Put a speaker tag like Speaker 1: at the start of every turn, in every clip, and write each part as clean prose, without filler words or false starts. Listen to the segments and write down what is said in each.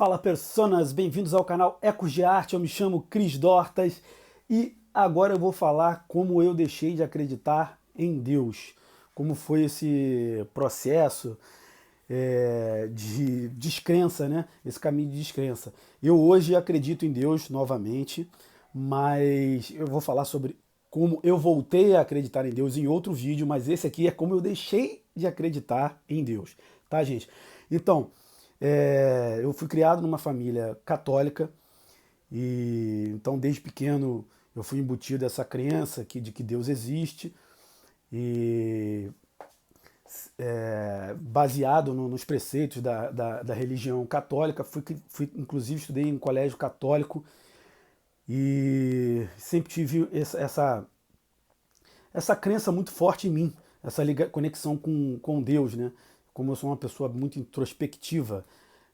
Speaker 1: Fala personas, bem-vindos ao canal Ecos de Arte, eu me chamo Cris Dortas e agora eu vou falar como eu deixei de acreditar em Deus, como foi esse processo de descrença, né? Esse caminho de descrença. Eu hoje acredito em Deus novamente, mas eu vou falar sobre como eu voltei a acreditar em Deus em outro vídeo, mas esse aqui é como eu deixei de acreditar em Deus, tá, gente? Então, eu fui criado numa família católica e então desde pequeno eu fui embutido essa crença de que Deus existe e baseado nos preceitos da religião católica, inclusive estudei em colégio católico e sempre tive essa crença muito forte em mim, essa conexão com Deus, né? Como eu sou uma pessoa muito introspectiva,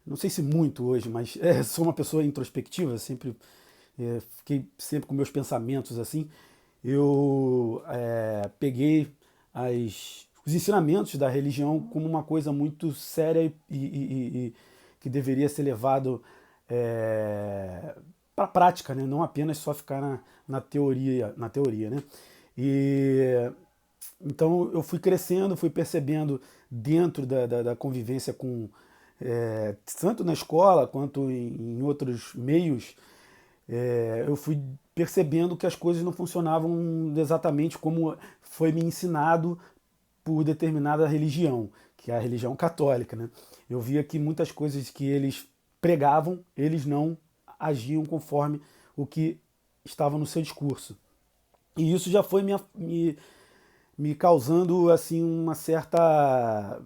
Speaker 1: não sei se muito hoje, mas sou uma pessoa introspectiva, sempre fiquei sempre com meus pensamentos assim. Eu peguei os ensinamentos da religião como uma coisa muito séria e que deveria ser levado para a prática, né? Não apenas só ficar na teoria, né? E então eu fui crescendo, fui percebendo dentro da convivência com tanto na escola quanto em outros meios, eu fui percebendo que as coisas não funcionavam exatamente como foi me ensinado por determinada religião, que é a religião católica, né? Eu via que muitas coisas que eles pregavam, eles não agiam conforme o que estava no seu discurso. E isso já foi me causando assim uma certa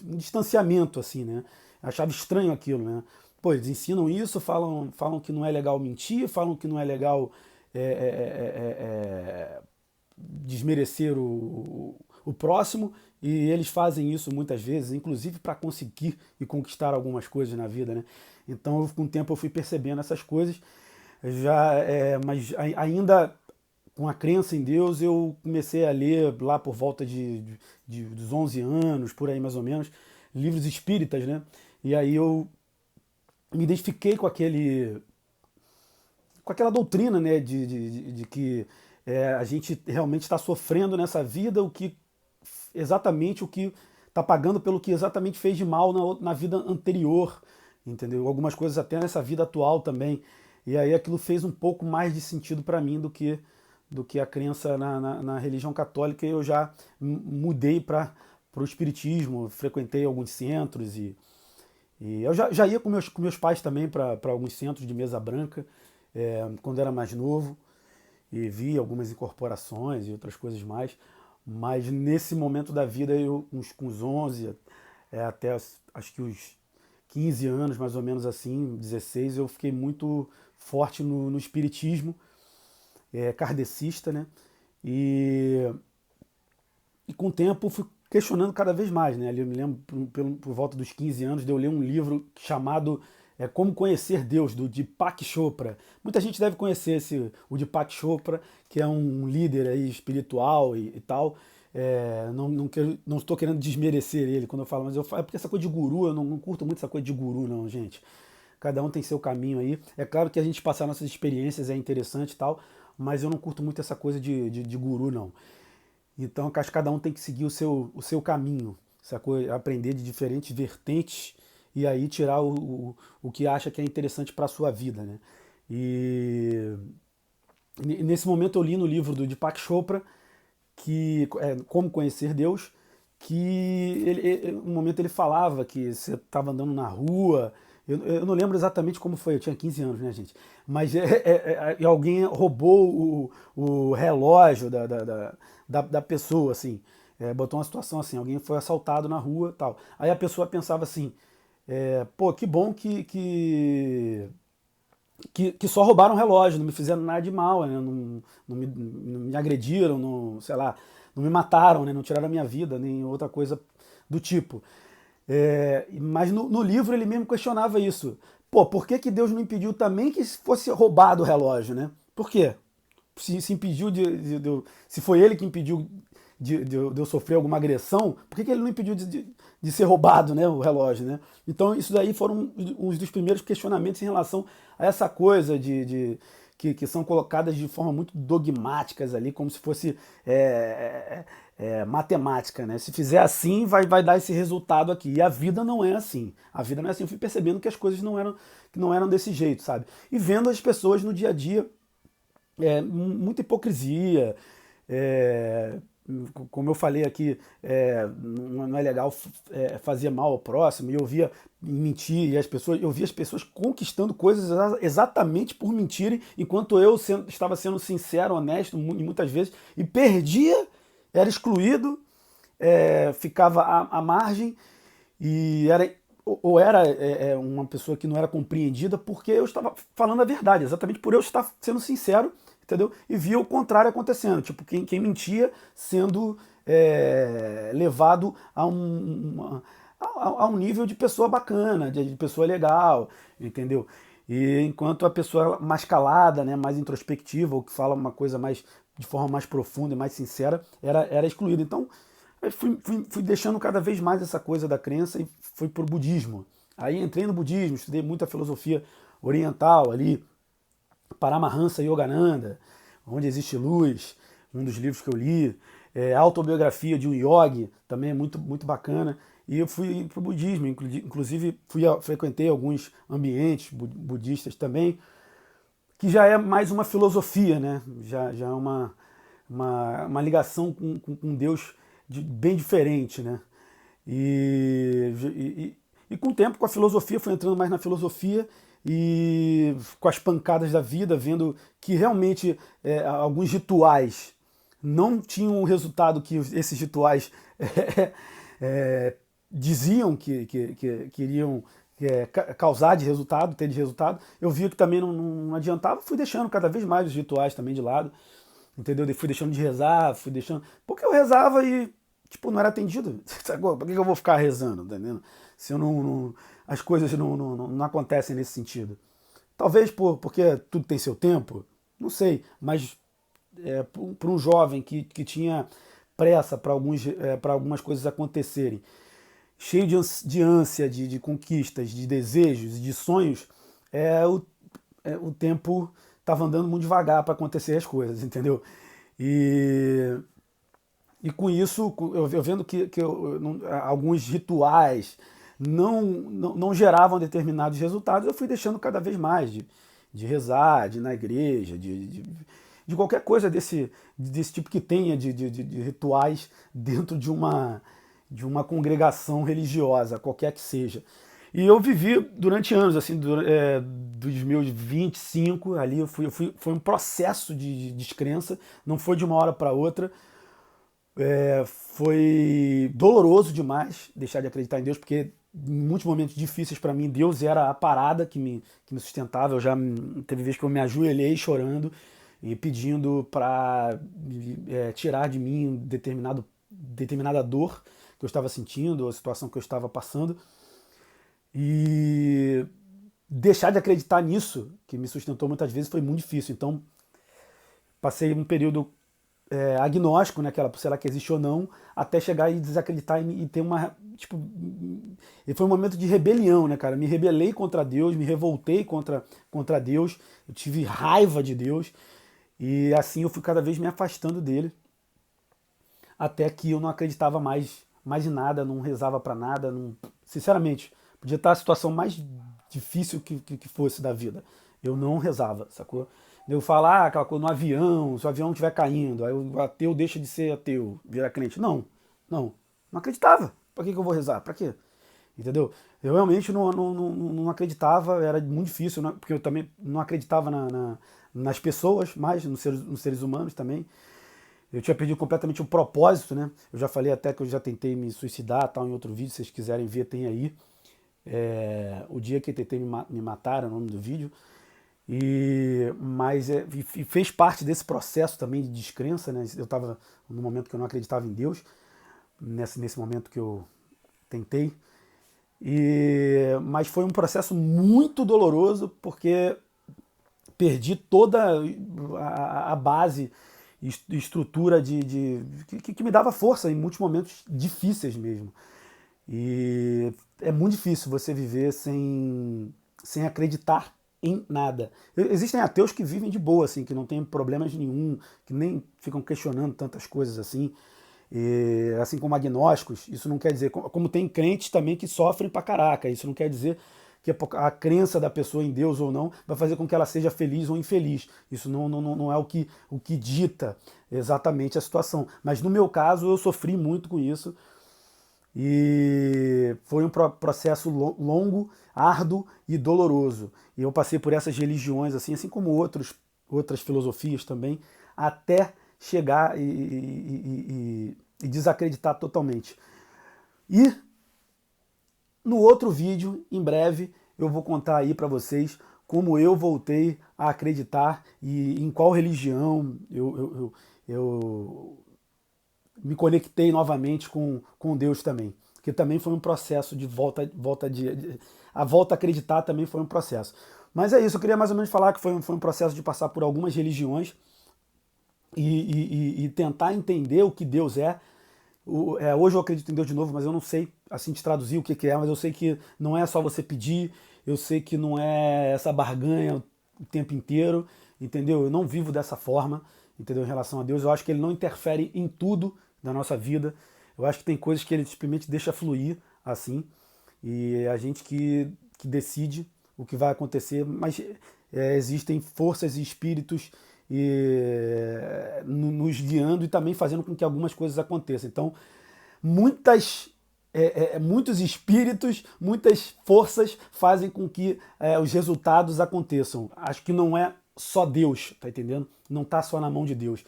Speaker 1: um distanciamento assim, né? Eu achava estranho aquilo, né? Pô, eles ensinam isso, falam que não é legal mentir, falam que não é legal é, desmerecer o próximo, e eles fazem isso muitas vezes, inclusive para conseguir e conquistar algumas coisas na vida, né? Então, com o tempo eu fui percebendo essas coisas, mas ainda com a crença em Deus, eu comecei a ler lá por volta dos 11 anos, por aí mais ou menos, livros espíritas, né? E aí eu me identifiquei com aquela doutrina, né, de que a gente realmente está sofrendo nessa vida exatamente o que está pagando pelo que exatamente fez de mal na vida anterior, entendeu? Algumas coisas até nessa vida atual também. E aí aquilo fez um pouco mais de sentido para mim do que a crença na religião católica. E eu já mudei para o espiritismo, frequentei alguns centros e eu já ia com meus pais também para alguns centros de mesa branca, quando era mais novo, e vi algumas incorporações e outras coisas mais. Mas nesse momento da vida, com os 11 até acho que os 15 anos, mais ou menos assim, 16, eu fiquei muito forte no espiritismo, kardecista, né? E com o tempo fui questionando cada vez mais, né? Ali eu me lembro, por volta dos 15 anos, de eu ler um livro chamado Como Conhecer Deus, do Deepak Chopra. Muita gente deve conhecer o Deepak Chopra, que é um líder aí espiritual e tal. Não estou querendo desmerecer ele quando eu falo, mas é porque essa coisa de guru, eu não curto muito essa coisa de guru, não, gente. Cada um tem seu caminho aí. É claro que a gente passar nossas experiências é interessante e tal, mas eu não curto muito essa coisa de guru, não. Então, acho que cada um tem que seguir o seu caminho, sacou? Aprender de diferentes vertentes e aí tirar o que acha que é interessante para a sua vida, né? E nesse momento eu li no livro do Deepak Chopra, que Como Conhecer Deus, que um momento ele falava que você estava andando na rua, eu não lembro exatamente como foi, eu tinha 15 anos, né, gente? Mas alguém roubou o relógio da pessoa, assim. Botou uma situação assim, alguém foi assaltado na rua tal. Aí a pessoa pensava assim, pô, que bom que só roubaram o relógio, não me fizeram nada de mal, né? Não me agrediram, não, sei lá, não me mataram, né? Não tiraram a minha vida, nem outra coisa do tipo. Mas no livro ele mesmo questionava isso. Pô, por que Deus não impediu também que fosse roubado o relógio, né? Por quê? Se impediu se foi ele que impediu de eu sofrer alguma agressão, por que, que ele não impediu de ser roubado, né, o relógio, né? Então isso daí foram uns dos primeiros questionamentos em relação a essa coisa que são colocadas de forma muito dogmáticas ali, como se fosse matemática, né? Se fizer assim, vai dar esse resultado aqui. E a vida não é assim. A vida não é assim. Eu fui percebendo que as coisas não eram desse jeito, sabe? E vendo as pessoas no dia a dia, muita hipocrisia, é, como eu falei aqui, não é legal fazer mal ao próximo, e eu via mentir, e eu via as pessoas conquistando coisas exatamente por mentirem, enquanto eu estava sendo sincero, honesto, muitas vezes, e perdia, era excluído, ficava à margem, e era uma pessoa que não era compreendida porque eu estava falando a verdade, exatamente por eu estar sendo sincero, entendeu? E via o contrário acontecendo, tipo, quem mentia sendo levado a um nível de pessoa bacana, de pessoa legal, entendeu? E enquanto a pessoa mais calada, né, mais introspectiva, ou que fala uma coisa de forma mais profunda e mais sincera, era excluída. Então, eu fui deixando cada vez mais essa coisa da crença e fui pro budismo. Aí entrei no budismo, estudei muita filosofia oriental ali, Paramahansa Yogananda, Onde Existe Luz, um dos livros que eu li, a autobiografia de um yogi, também é muito, muito bacana. E eu fui para o budismo, inclusive frequentei alguns ambientes budistas também, que já é mais uma filosofia, né? Já é uma ligação com Deus bem diferente, né? E com o tempo, com a filosofia, fui entrando mais na filosofia e com as pancadas da vida, vendo que realmente alguns rituais não tinham o resultado que esses rituais diziam que iriam causar de resultado, ter de resultado. Eu vi que também não adiantava, fui deixando cada vez mais os rituais também de lado, entendeu? Fui deixando de rezar, fui deixando. Porque eu rezava e, tipo, não era atendido. Sacou? Por que eu vou ficar rezando, entendendo? Se eu as coisas não acontecem nesse sentido. Talvez porque tudo tem seu tempo, não sei, mas para um jovem que tinha pressa para algumas coisas acontecerem, cheio de ânsia, de conquistas, de desejos, de sonhos, o tempo estava andando muito devagar para acontecer as coisas, entendeu? E com isso, eu vendo que alguns rituais não geravam determinados resultados, eu fui deixando cada vez mais de rezar, de ir na igreja, de qualquer coisa desse tipo que tenha de rituais dentro de uma congregação religiosa, qualquer que seja. E eu vivi durante anos, assim, dos meus 25 ali, foi um processo de descrença, não foi de uma hora para outra. Foi doloroso demais deixar de acreditar em Deus, porque em muitos momentos difíceis para mim, Deus era a parada que me sustentava. Teve vezes que eu me ajoelhei chorando e pedindo para tirar de mim determinada dor que eu estava sentindo, a situação que eu estava passando. E deixar de acreditar nisso, que me sustentou muitas vezes, foi muito difícil. Então, passei um período agnóstico, né, será que existe ou não, até chegar e desacreditar e ter tipo, e foi um momento de rebelião, né, cara? Me rebelei contra Deus, me revoltei contra Deus, eu tive raiva de Deus e assim eu fui cada vez me afastando dele, até que eu não acreditava mais em nada, não rezava para nada, sinceramente, podia estar a situação mais difícil que fosse da vida, eu não rezava, sacou? Eu falar aquela coisa no avião, se o avião estiver caindo, aí o ateu deixa de ser ateu, vira crente. Não acreditava. Pra que eu vou rezar? Pra quê? Entendeu? Eu realmente não acreditava, era muito difícil, porque eu também não acreditava nas pessoas, mais nos seres humanos também. Eu tinha perdido completamente o propósito, né? Eu já falei até que eu já tentei me suicidar, tal, em outro vídeo, se vocês quiserem ver, tem aí. O dia que eu tentei me matar, é o nome do vídeo. Mas fez parte desse processo também de descrença, né? Eu estava no momento que eu não acreditava em Deus, nesse momento que eu tentei. Mas foi um processo muito doloroso, porque perdi toda a base estrutura que me dava força em muitos momentos difíceis mesmo. E é muito difícil você viver sem acreditar em nada. Existem ateus que vivem de boa, assim, que não tem problemas nenhum, que nem ficam questionando tantas coisas assim. E, assim como agnósticos, isso não quer dizer. Como tem crentes também que sofrem pra caraca, isso não quer dizer que a crença da pessoa em Deus ou não vai fazer com que ela seja feliz ou infeliz. Isso não é o que dita exatamente a situação. Mas no meu caso, eu sofri muito com isso. E foi um processo longo, árduo e doloroso. E eu passei por essas religiões, assim como outras filosofias também, até chegar e desacreditar totalmente. E no outro vídeo, em breve, eu vou contar aí para vocês como eu voltei a acreditar e em qual religião eu me conectei novamente com Deus também. Que também foi um processo de a volta a acreditar também foi um processo. Mas é isso, eu queria mais ou menos falar que foi um processo de passar por algumas religiões e tentar entender o que Deus é. Hoje eu acredito em Deus de novo, mas eu não sei assim te traduzir o que é, mas eu sei que não é só você pedir, eu sei que não é essa barganha o tempo inteiro, entendeu? Eu não vivo dessa forma, entendeu? Em relação a Deus, eu acho que ele não interfere em tudo da nossa vida. Eu acho que tem coisas que ele simplesmente deixa fluir assim, e é a gente que decide o que vai acontecer, mas existem forças e espíritos nos guiando e também fazendo com que algumas coisas aconteçam. Então, muitos espíritos, muitas forças fazem com que os resultados aconteçam. Acho que não é só Deus, tá entendendo? Não tá só na mão de Deus.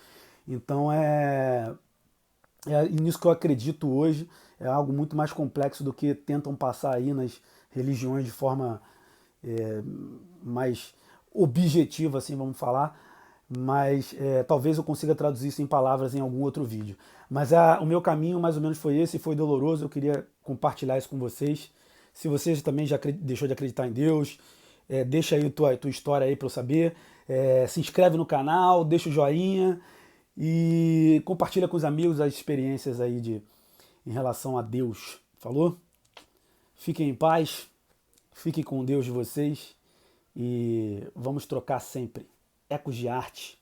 Speaker 1: Então nisso que eu acredito hoje, é algo muito mais complexo do que tentam passar aí nas religiões de forma mais objetiva, assim, vamos falar, mas talvez eu consiga traduzir isso em palavras em algum outro vídeo. Mas o meu caminho mais ou menos foi esse, foi doloroso, eu queria compartilhar isso com vocês. Se você também já deixou de acreditar em Deus, deixa aí tua história aí para eu saber. Se inscreve no canal, deixa o joinha e compartilha com os amigos as experiências aí em relação a Deus. Falou? Fiquem em paz, fiquem com Deus de vocês e vamos trocar sempre ecos de arte